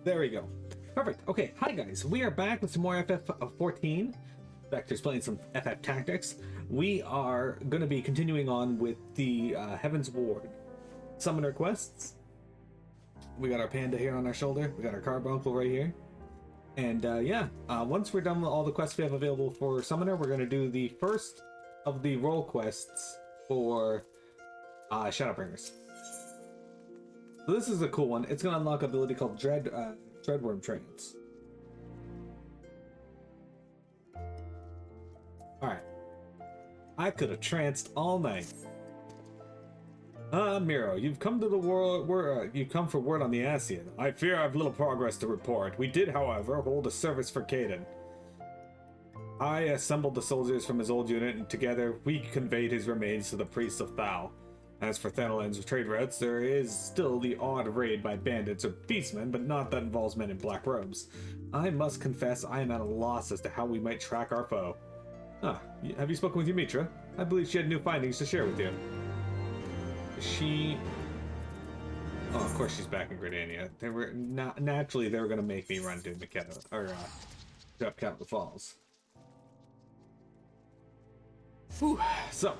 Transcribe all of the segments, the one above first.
There we go. Perfect. Okay, hi guys. We are back with some more FF14. Back to explaining some FF tactics. We are going to be continuing on with the Heavensward Summoner Quests. We got our panda here on our shoulder. We got our carbuncle right here. And once we're done with all the quests we have available for Summoner, we're going to do the first of the role quests for Shadowbringers. So this is a cool one. It's going to unlock an ability called Dreadworm Trance. Alright. I could have tranced all night. Miro, you've come to the world. You come for word on the Ascian. I fear I have little progress to report. We did, however, hold a service for Caden. I assembled the soldiers from his old unit, and together we conveyed his remains to the priests of Thal. As for Thanalan's trade routes, there is still the odd raid by bandits or beastmen, but not that involves men in black robes. I must confess I am at a loss as to how we might track our foe. Have you spoken with Ymitra? I believe she had new findings to share with you. Oh, of course she's back in Gridania. They were naturally they were going to make me run to Makeda or up Capital Falls. Whew. So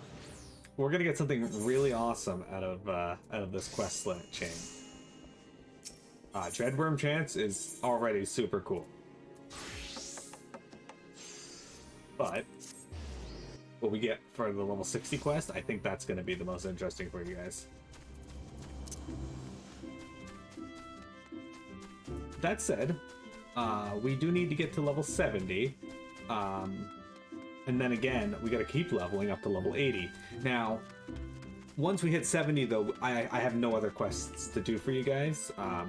we're going to get something really awesome out of this quest chain. Dreadworm Chance is already super cool, but what we get for the level 60 quest, I think that's going to be the most interesting for you guys. That said, we do need to get to level 70, and then again, we got to keep leveling up to level 80. Now, once we hit 70, though, I have no other quests to do for you guys. I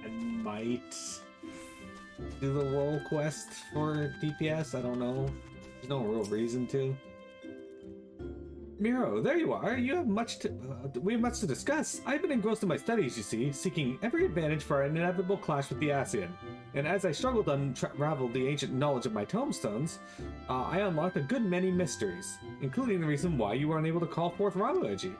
might do the role quest for DPS. I don't know. There's no real reason to. Miro, there you are. You have we have much to discuss. I've been engrossed in my studies, you see, seeking every advantage for an inevitable clash with the Ascian. And as I struggled to unravel the ancient knowledge of my tomestones, I unlocked a good many mysteries, including the reason why you were unable to call forth Ramueji.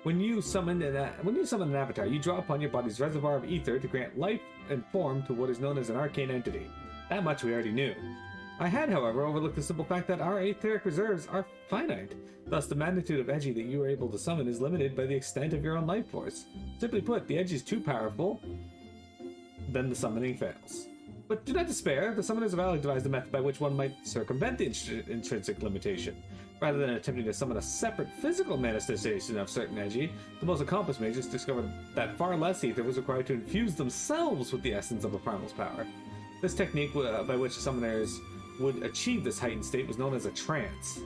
When you summon an avatar, you draw upon your body's reservoir of ether to grant life and form to what is known as an arcane entity. That much we already knew. I had, however, overlooked the simple fact that our etheric reserves are finite. Thus, the magnitude of Edgy that you are able to summon is limited by the extent of your own life force. Simply put, the Edgy is too powerful, then the summoning fails. But do not despair, the summoners have already devised a method by which one might circumvent the intrinsic limitation. Rather than attempting to summon a separate physical manifestation of certain Edgy, the most accomplished mages discovered that far less ether was required to infuse themselves with the essence of a primal's power. This technique by which the summoners would achieve this heightened state was known as a trance.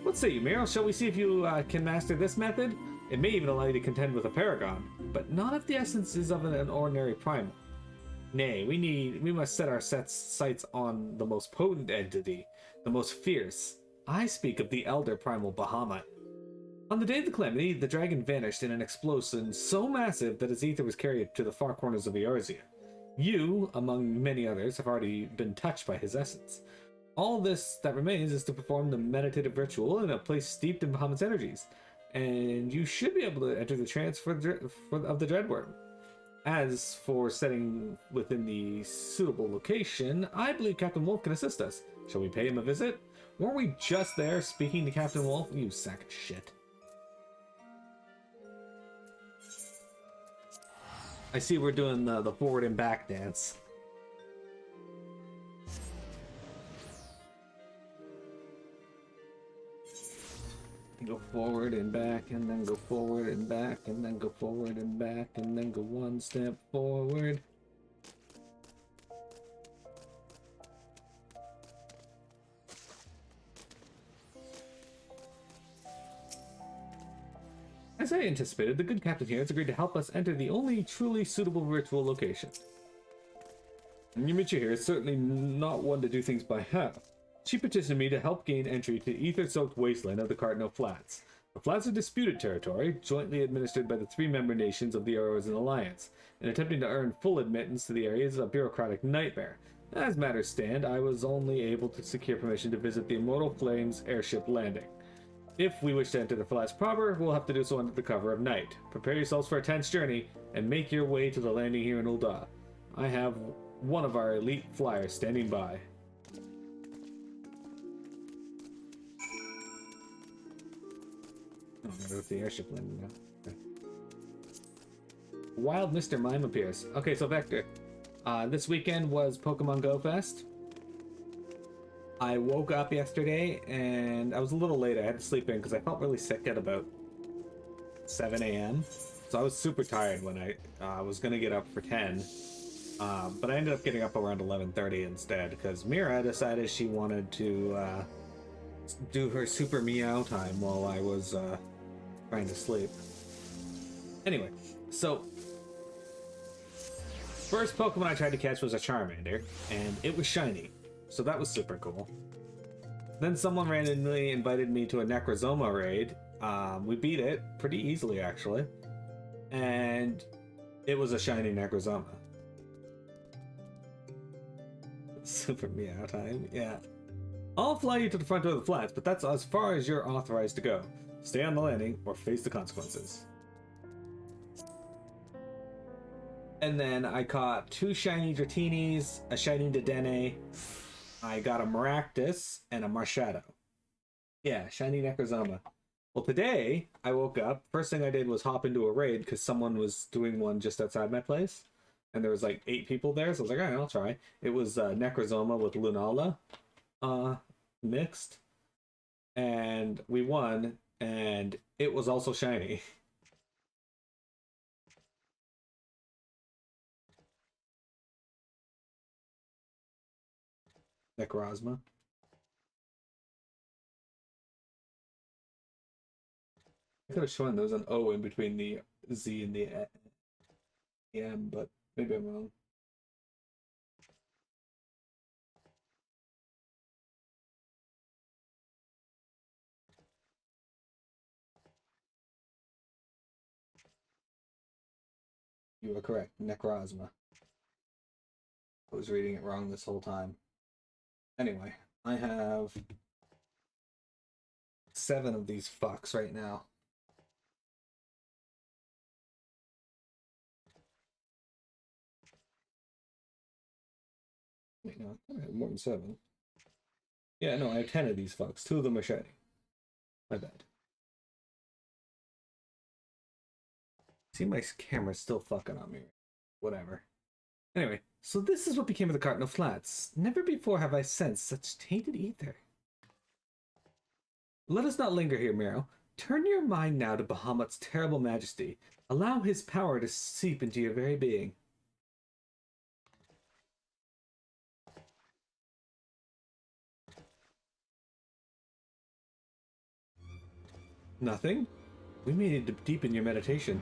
What say you, Miro? Shall we see if you can master this method? It may even allow you to contend with a paragon, but not if the essence is of an ordinary primal. Nay, we must set our sights on the most potent entity, the most fierce. I speak of the elder primal Bahamut. On the day of the calamity, the dragon vanished in an explosion so massive that its ether was carried to the far corners of Eorzea. You, among many others, have already been touched by his essence. All this that remains is to perform the meditative ritual in a place steeped in Bahamut's energies, and you should be able to enter the trance of the Dreadworm. As for setting within the suitable location, I believe Captain Wolf can assist us. Shall we pay him a visit? Weren't we just there speaking to Captain Wolf? You sack of shit. I see we're doing the forward and back dance. Go forward and back, and then go forward and back, and then go forward and back, and then go one step forward. As I anticipated, the good captain here has agreed to help us enter the only truly suitable ritual location. Ymitra here is certainly not one to do things by half. She petitioned me to help gain entry to the ether-soaked wasteland of the Cardinal Flats. The Flats are disputed territory, jointly administered by the three member nations of the Eorzea Alliance, and attempting to earn full admittance to the area is a bureaucratic nightmare. As matters stand, I was only able to secure permission to visit the Immortal Flames airship landing. If we wish to enter the flats proper, we'll have to do so under the cover of night. Prepare yourselves for a tense journey, and make your way to the landing here in Ul'dah. I have one of our elite flyers standing by. Oh, I wonder if the airship landing now. Okay. Wild Mr. Mime appears. Okay, so Vector. This weekend was Pokemon Go Fest. I woke up yesterday and I was a little late. I had to sleep in because I felt really sick at about 7 a.m. So I was super tired when I was going to get up for 10. But I ended up getting up around 11:30 instead because Mira decided she wanted to do her super meow time while I was trying to sleep. Anyway, so first Pokemon I tried to catch was a Charmander, and it was shiny. So that was super cool. Then someone randomly invited me to a Necrozoma raid. We beat it pretty easily, actually. And it was a shiny Necrozoma. Super meow time, yeah. I'll fly you to the front door of the flats, but that's as far as you're authorized to go. Stay on the landing or face the consequences. And then I caught 2 shiny Dratinis, a shiny Dedenne. I got a Maractus and a Marshadow. Yeah, shiny Necrozoma. Well, today I woke up. First thing I did was hop into a raid because someone was doing one just outside my place. And there was like 8 people there, so I was like, alright, I'll try. It was Necrozoma with Lunala mixed. And we won, and it was also shiny. Necrozma. I could have shown there was an O in between the Z and the M, but maybe I'm wrong. You are correct. Necrozma. I was reading it wrong this whole time. Anyway, I have 7 of these fucks right now. Wait, no, I have more than 7. Yeah, no, I have 10 of these fucks. 2 of them are shiny. My bad. See, my camera's still fucking on me. Whatever. Anyway, so this is what became of the Cardinal Flats. Never before have I sensed such tainted ether. Let us not linger here, Miro. Turn your mind now to Bahamut's terrible majesty. Allow his power to seep into your very being. Nothing? We may need to deepen your meditation.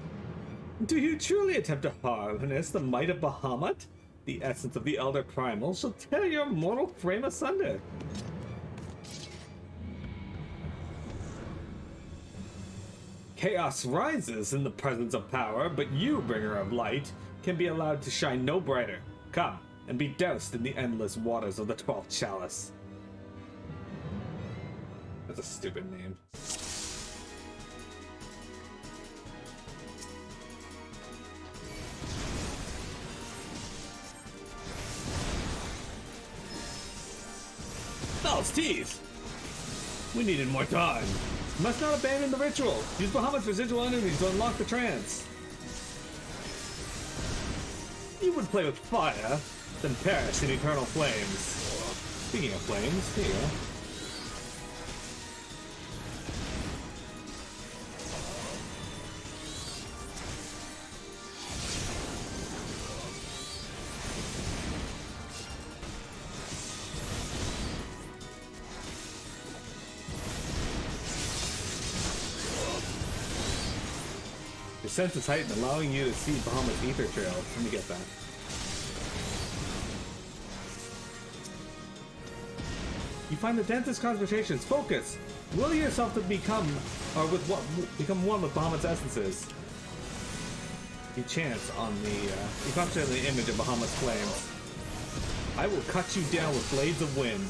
Do you truly attempt to harness the might of Bahamut? The essence of the Elder Primal shall tear your mortal frame asunder. Chaos rises in the presence of power, but you, bringer of light, can be allowed to shine no brighter. Come, and be doused in the endless waters of the 12th chalice. That's a stupid name. False teeth! We needed more time. Must not abandon the ritual. Use Bahamut's residual enemies to unlock the trance. You would play with fire, then perish in eternal flames. Speaking of flames, here you go. Your sense is heightened, allowing you to see Bahamut's ether trail. Let me get that. You find the densest concentrations. Focus! Will yourself to become, or with what, become one with Bahamut's essences. You chance on the, you concentrate on the image of Bahamut's flames. I will cut you down with blades of wind.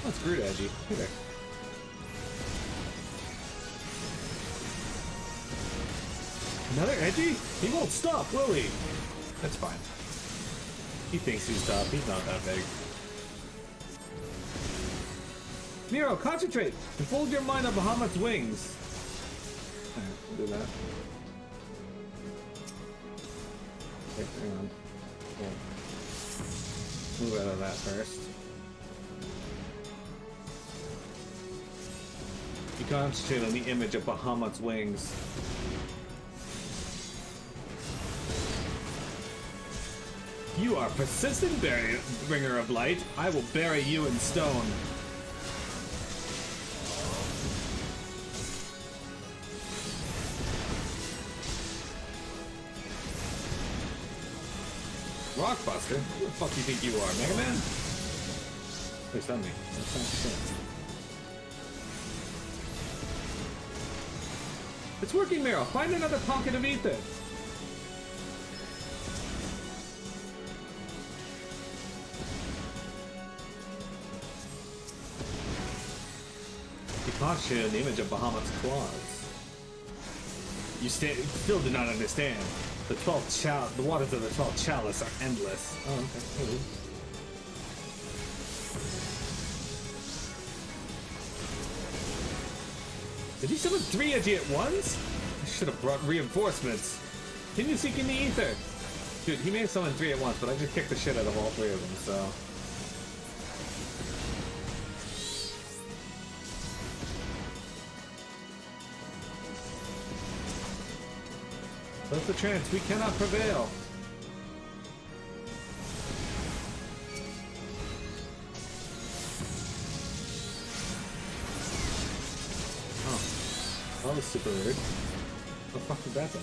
Oh, screwed, Edgy. Hey there. Another edgy? He won't stop, will he? That's fine. He thinks he's tough. He's not that big. Nero, concentrate and fold your mind on Bahamut's wings. Alright, we'll do that. Okay, hang on. We'll move out of that first. You concentrate on the image of Bahamut's wings. You are persistent, bringer of light. I will bury you in stone. Rockbuster? Who the fuck do you think you are, Mega Man? Please stun me. That's not fair. It's working, Meryl. Find another pocket of ether. You concentrate on the image of Bahamut's claws. You still do not understand. The waters of the 12th chalice are endless. Oh, okay. Did he summon 3 edgy at once? I should have brought reinforcements. Continue seeking the ether. Dude, he may have summoned 3 at once, but I just kicked the shit out of all 3 of them, so. That's the trance. We cannot prevail. Oh. That was super weird. What the fuck did that do?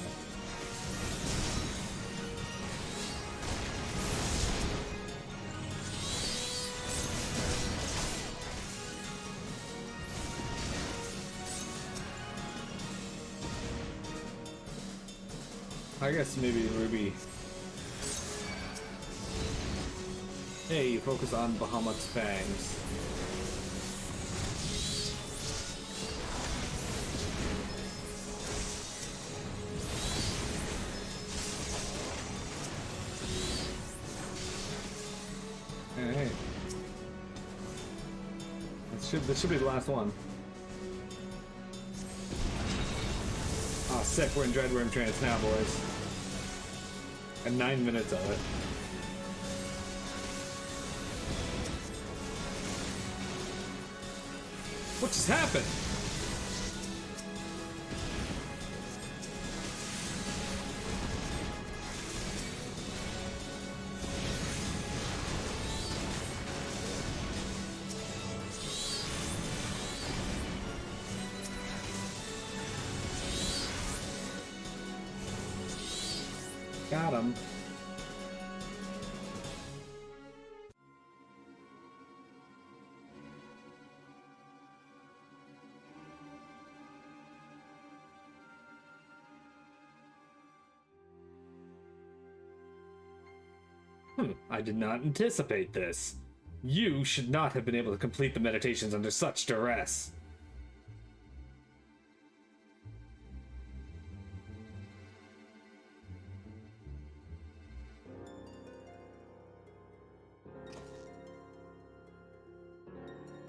I guess maybe Ruby. Hey, you focus on Bahamut's fangs. Hey. This should be the last one. Ah, sick, we're in Dreadworm Trance now, boys. And 9 minutes of it. What just happened? Got him. I did not anticipate this. You should not have been able to complete the meditations under such duress.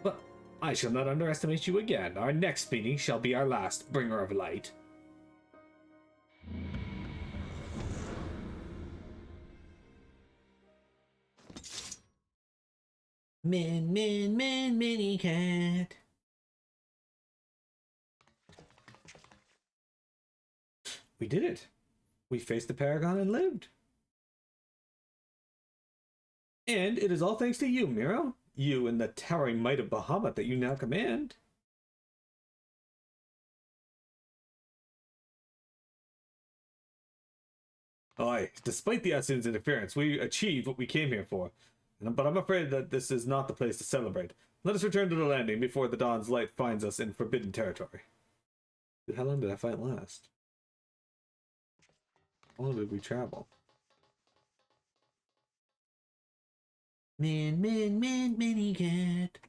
But I shall not underestimate you again. Our next meeting shall be our last, bringer of light. Mini cat. We did it. We faced the Paragon and lived. And it is all thanks to you, Miro. You and the towering might of Bahamut that you now command. Aye, despite the Asun's interference, we achieved what we came here for. But I'm afraid that this is not the place to celebrate. Let us return to the landing before the dawn's light finds us in forbidden territory. How long did that fight last? How long did we travel? Mini cat.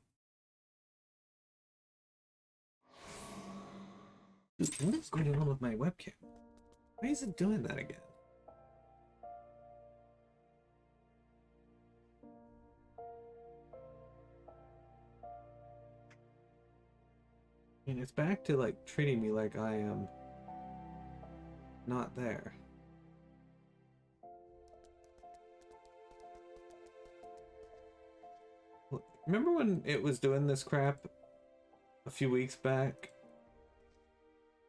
Dude, what is going on with my webcam? Why is it doing that again? I mean, it's back to like treating me like I am not there. Remember when it was doing this crap a few weeks back?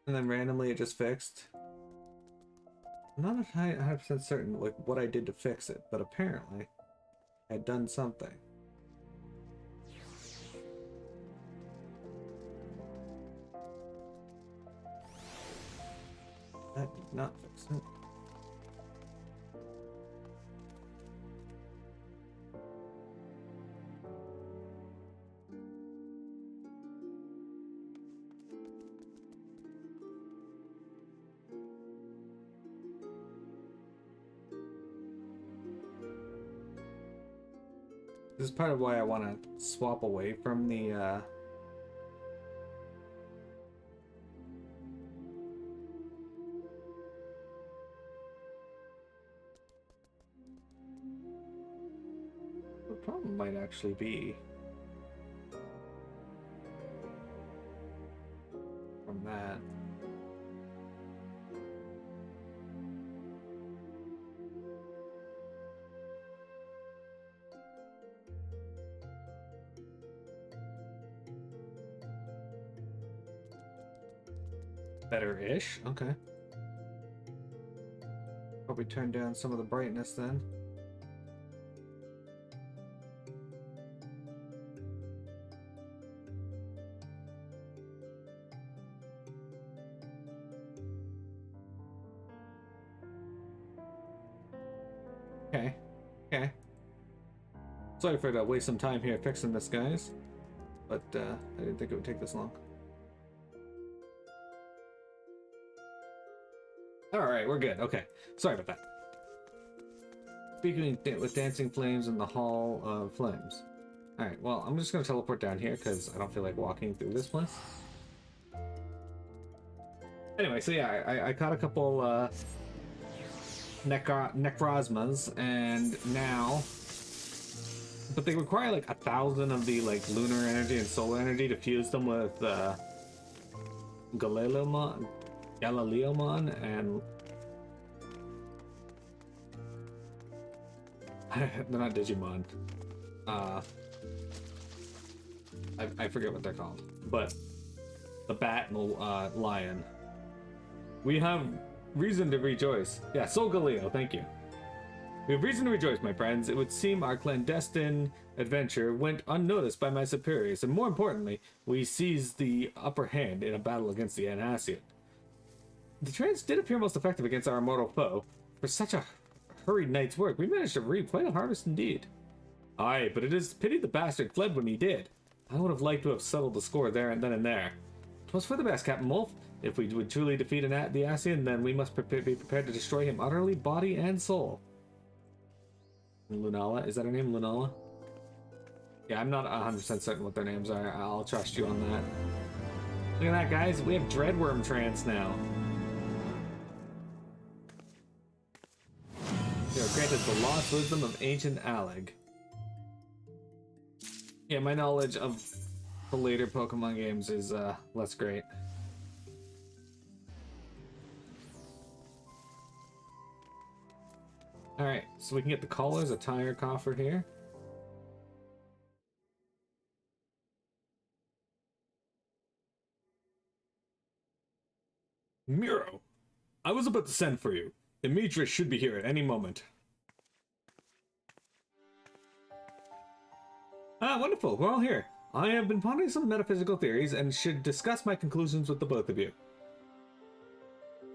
And then randomly it just fixed? I'm not 100% certain like what I did to fix it, but apparently I'd done something. That did not fix it. This is part of why I want to swap away from the problem might actually be from that. Better-ish, okay. Probably turn down some of the brightness then. Okay. Sorry for to waste some time here fixing this, guys. But I didn't think it would take this long. Alright, we're good. Okay. Sorry about that. Speaking with dancing flames in the Hall of Flames. Alright, well, I'm just going to teleport down here because I don't feel like walking through this place. Anyway, so yeah, I caught a couple necrozmas, and now... But they require like 1,000 of the like lunar energy and solar energy to fuse them with Galileomon, and they're not Digimon. I forget what they're called, but the bat and the lion. We have reason to rejoice. Yeah, Soul Galileo, thank you. We have reason to rejoice, my friends. It would seem our clandestine adventure went unnoticed by my superiors, and more importantly, we seized the upper hand in a battle against the Anasian. The trance did appear most effective against our immortal foe. For such a hurried night's work, we managed to reap quite a harvest indeed. Aye, but it is pity the bastard fled when he did. I would have liked to have settled the score there and then and there. 'Twas for the best, Captain Wolf. If we would truly defeat the Asian, then we must be prepared to destroy him utterly, body and soul. Lunala, is that her name, Lunala? Yeah, I'm not 100% certain what their names are. I'll trust you on that. Look at that, guys. We have Dreadworm Trance now. We are granted the lost wisdom of ancient Aleg. Yeah, my knowledge of the later Pokemon games is less great. Alright, so we can get the collars, a tire coffer here. Miro, I was about to send for you. Demetrius should be here at any moment. Ah, wonderful, we're all here. I have been pondering some metaphysical theories and should discuss my conclusions with the both of you.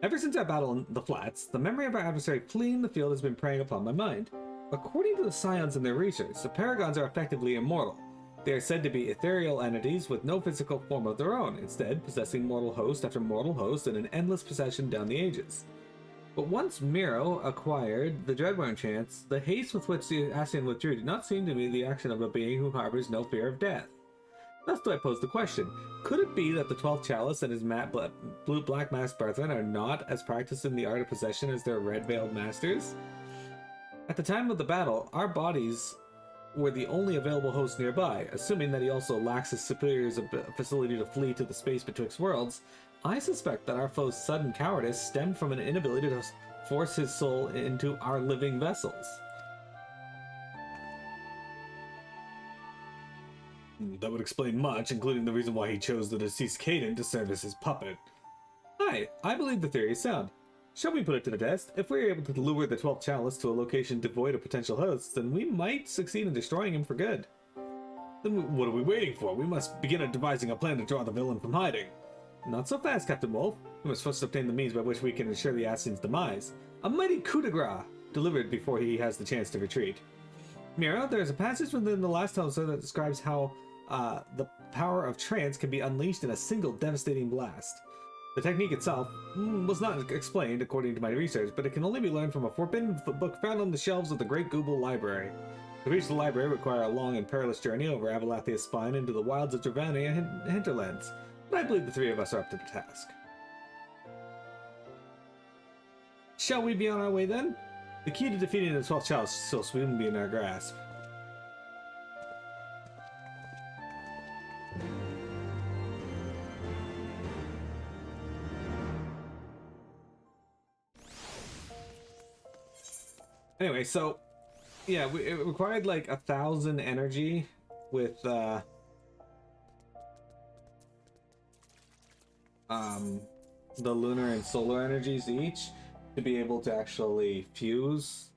Ever since our battle in the flats, the memory of our adversary fleeing the field has been preying upon my mind. According to the Scions and their research, the Paragons are effectively immortal. They are said to be ethereal entities with no physical form of their own, instead possessing mortal host after mortal host in an endless procession down the ages. But once Miro acquired the Dreadworm Chance, the haste with which the Asian withdrew did not seem to be the action of a being who harbors no fear of death. Thus do I pose the question, could it be that the 12th Chalice and his black masked brethren are not as practiced in the art of possession as their red-veiled masters? At the time of the battle, our bodies were the only available hosts nearby. Assuming that he also lacks his superior's facility to flee to the space betwixt worlds, I suspect that our foe's sudden cowardice stemmed from an inability to force his soul into our living vessels. That would explain much, including the reason why he chose the deceased Caden to serve as his puppet. Aye, I believe the theory is sound. Shall we put it to the test? If we're able to lure the 12th Chalice to a location devoid of potential hosts, then we might succeed in destroying him for good. Then what are we waiting for? We must begin devising a plan to draw the villain from hiding. Not so fast, Captain Wolf. We must first obtain the means by which we can ensure the Ascian's demise. A mighty coup de grace, delivered before he has the chance to retreat. Mira, there is a passage within the last tome that describes how the power of trance can be unleashed in a single devastating blast. The technique itself was not explained according to my research, but it can only be learned from a forbidden book found on the shelves of the Great Google Library. To reach the library require a long and perilous journey over Avalathia's spine into the wilds of Dravania hinterlands, but I believe the three of us are up to the task. Shall we be on our way then? The key to defeating the 12th Chalice still soon be in our grasp. Anyway, so yeah, it required like 1,000 energy with the lunar and solar energies each to be able to actually fuse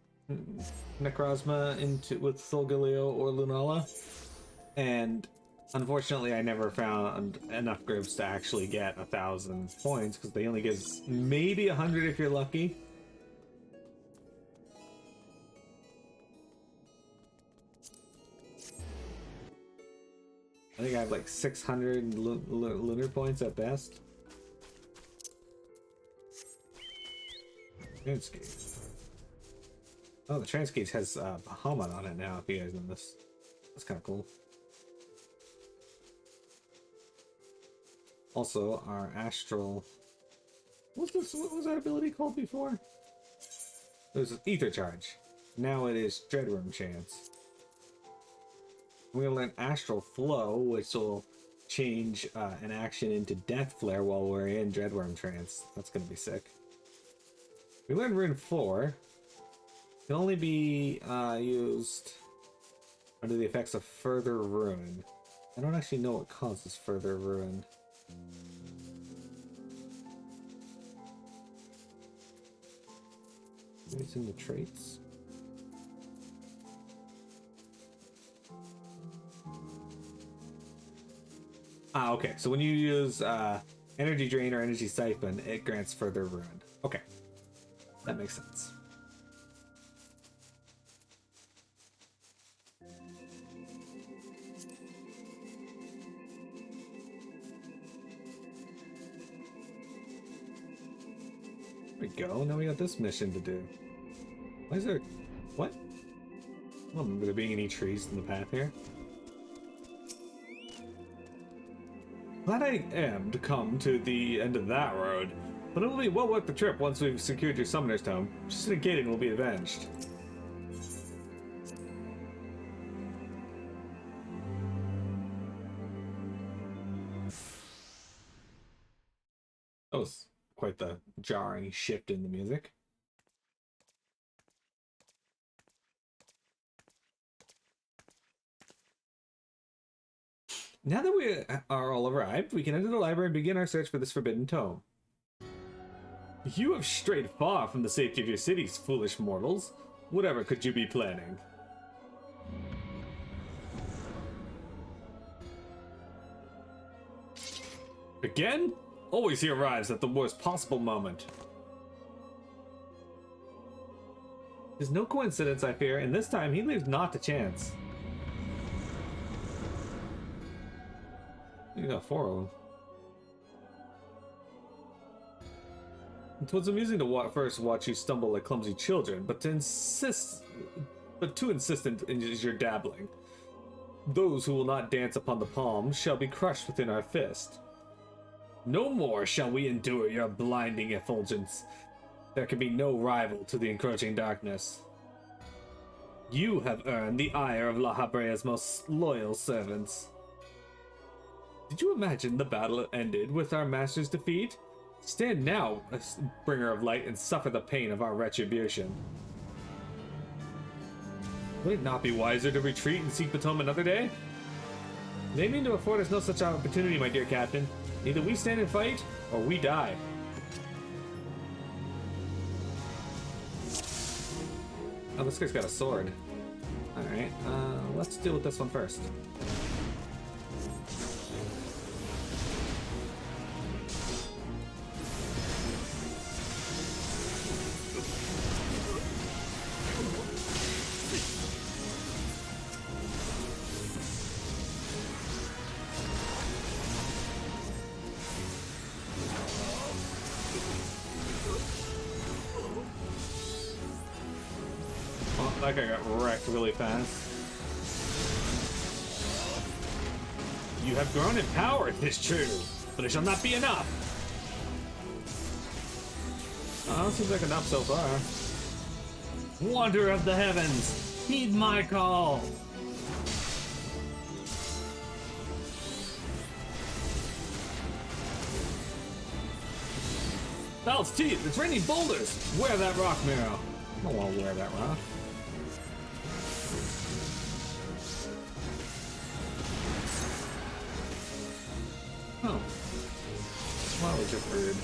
Necrozma with Solgaleo or Lunala. And unfortunately, I never found enough groups to actually get 1,000 points because they only give maybe 100 if you're lucky. I think I have like 600 lunar points at best. Transgate. Oh, the Transgate has Bahamut on it now, if you guys know this. That's kind of cool. Also, our Astral... What was our ability called before? It was Ether Charge. Now it is Dreadworm Chance. We're going to learn Astral Flow, which will change an action into Death Flare while we're in Dreadworm Trance. That's going to be sick. We learned Rune 4. Can only be used under the effects of Further Ruin. I don't actually know what causes Further Ruin. Maybe it's in the traits. Ah, okay. So when you use Energy Drain or Energy Siphon, it grants Further Ruin. Okay. That makes sense. There we go. Now we got this mission to do. Why is there... What? I don't remember there being any trees in the path here. Glad I am to come to the end of that road, but it will be well worth the trip once we've secured your Summoner's Tome. Just in Gaiden will be avenged. That was quite the jarring shift in the music. Now that we are all arrived, we can enter the library and begin our search for this forbidden tome. You have strayed far from the safety of your cities, foolish mortals. Whatever could you be planning? Again? Always he arrives at the worst possible moment. There's no coincidence, I fear, and this time he leaves naught to chance. You got 4 of them. It was amusing to first watch you stumble like clumsy children, but too insistent is your dabbling. Those who will not dance upon the palm shall be crushed within our fist. No more shall we endure your blinding effulgence. There can be no rival to the encroaching darkness. You have earned the ire of La Habrea's most loyal servants. Did you imagine the battle ended with our master's defeat? Stand now, bringer of light, and suffer the pain of our retribution. Would it not be wiser to retreat and seek Batum another day? They mean to afford us no such opportunity, my dear captain. Either we stand and fight, or we die. Oh, this guy's got a sword. Alright, let's deal with this one first. That guy got wrecked really fast. You have grown in power, it is true, but it shall not be enough. Oh, seems like enough so far. Wanderer of the heavens, heed my call. Val's teeth, it's raining boulders. Wear that rock, Miro. I don't want to wear that rock. Oh. Why was it rude?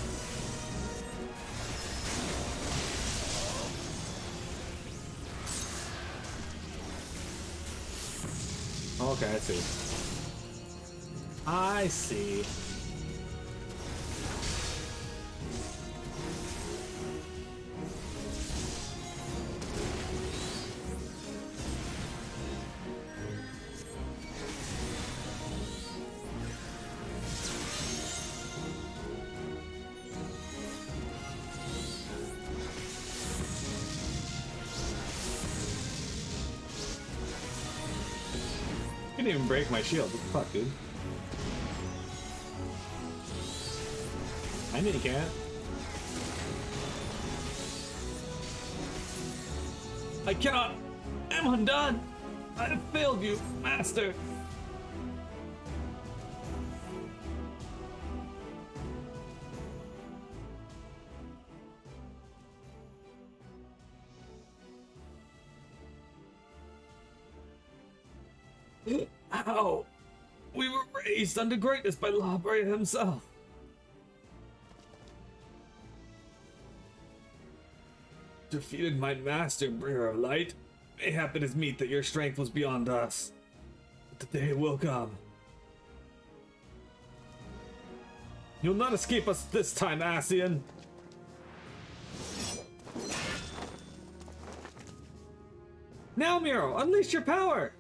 Okay, I see. I see. Didn't even break my shield. What the fuck, dude? I mini can't. I cannot. I'm undone. I have failed you, master. How? We were raised unto greatness by La Habrea himself. Defeated my master, bringer of light. Mayhap it is meet that your strength was beyond us. But the day will come. You'll not escape us this time, Ascian. Now, Miro, unleash your power!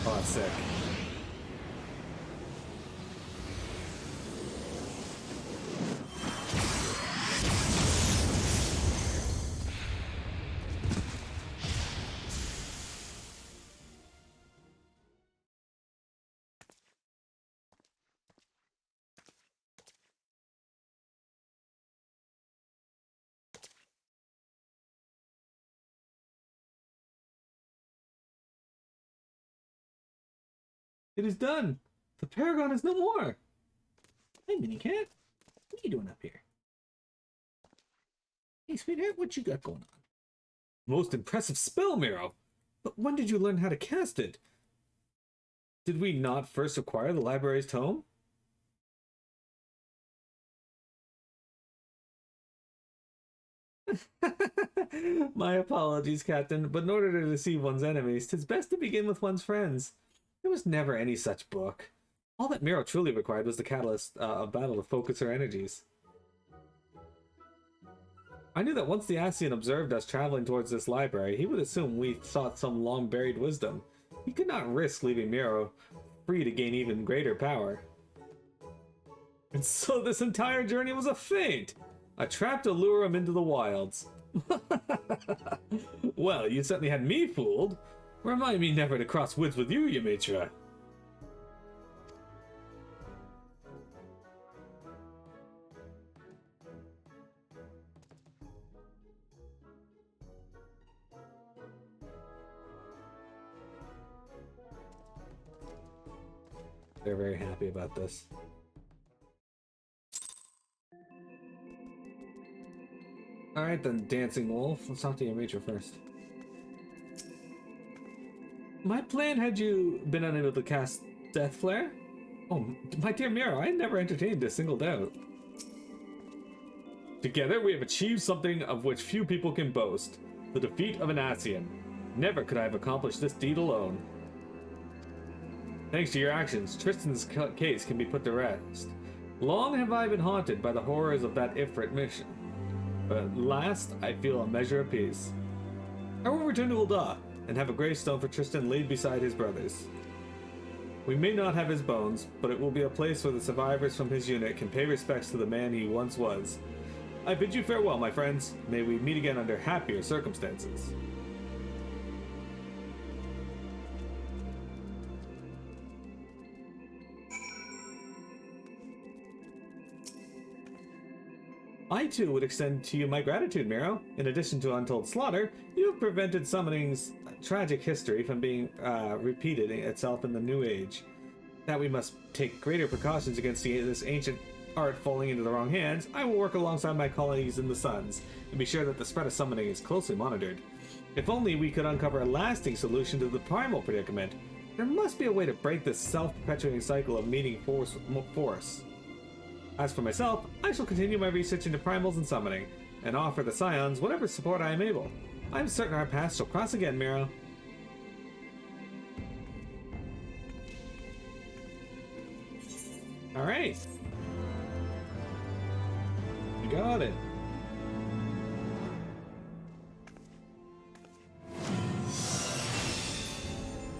Oh, that's sick. It is done. The Paragon is no more. Hey, Minicat. What are you doing up here? Hey, sweetheart, what you got going on? Most impressive spell, Miro. But when did you learn how to cast it? Did we not first acquire the library's tome? My apologies, Captain, but in order to deceive one's enemies, 'tis best to begin with one's friends. There was never any such book. All that Miro truly required was the catalyst of battle to focus her energies. I knew that once the Ascian observed us traveling towards this library, he would assume we sought some long-buried wisdom. He could not risk leaving Miro free to gain even greater power. And so this entire journey was a feint! A trap to lure him into the wilds. Well, you certainly had me fooled. Remind me never to cross woods with you, Yamitra. They're very happy about this. Alright then, Dancing Wolf. Let's talk to Yamitra first. My plan had you been unable to cast Death Flare? Oh, my dear Miro, I never entertained a single doubt. Together we have achieved something of which few people can boast. The defeat of an Ascian. Never could I have accomplished this deed alone. Thanks to your actions, Tristan's case can be put to rest. Long have I been haunted by the horrors of that Ifrit mission. But at last, I feel a measure of peace. I will return to Ul'dah, and have a gravestone for Tristan laid beside his brothers. We may not have his bones, but it will be a place where the survivors from his unit can pay respects to the man he once was. I bid you farewell, my friends. May we meet again under happier circumstances. I too would extend to you my gratitude, Miro. In addition to untold slaughter, you have prevented summoning's tragic history from being repeated itself in the new age. That we must take greater precautions against this ancient art falling into the wrong hands, I will work alongside my colleagues in the Suns, and be sure that the spread of summoning is closely monitored. If only we could uncover a lasting solution to the primal predicament. There must be a way to break this self-perpetuating cycle of meeting force. As for myself, I shall continue my research into primals and summoning, and offer the Scions whatever support I am able. I am certain our paths shall cross again, Miro. Alright. You got it.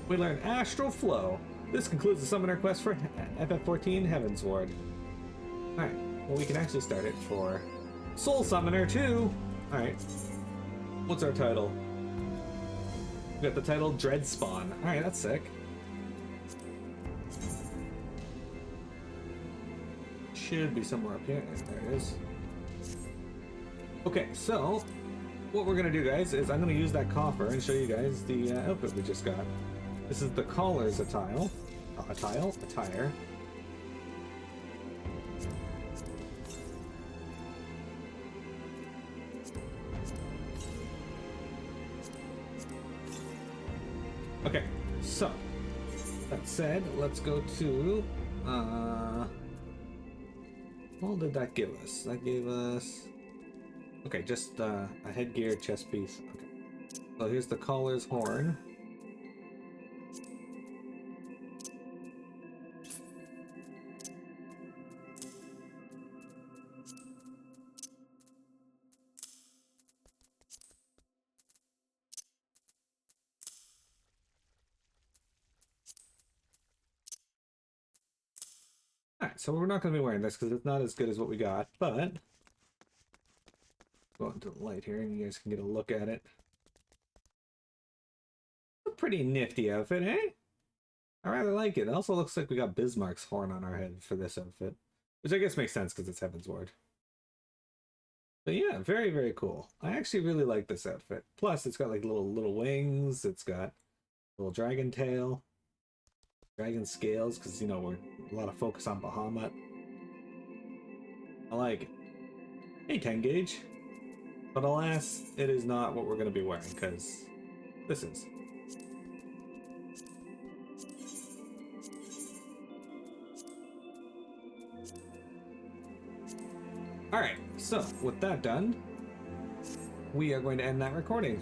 We learned Astral Flow. This concludes the Summoner Quest for FF14 Heavensward. Alright, well we can actually start it for Soul Summoner too! Alright. What's our title? We got the title Dread Spawn. Alright, that's sick. Should be somewhere up here. There it is. Okay, so what we're gonna do, guys, is I'm gonna use that coffer and show you guys the outfit we just got. This is the Caller's attire. Okay, so that said, let's go to what did that give us? That gave us just a headgear chest piece. Okay, so here's the Caller's horn. Alright, so we're not going to be wearing this because it's not as good as what we got, but go into the light here and you guys can get a look at it. A pretty nifty outfit, eh? I rather like it. It also looks like we got Bismarck's horn on our head for this outfit, which I guess makes sense because it's Heavensward. But yeah, very, very cool. I actually really like this outfit. Plus, it's got like little wings. It's got a little dragon tail. Dragon scales, because, you know, we're a lot of focus on Bahamut. I like it. Hey, 10 gauge. But alas, it is not what we're going to be wearing, because this is. Alright, so with that done, we are going to end that recording.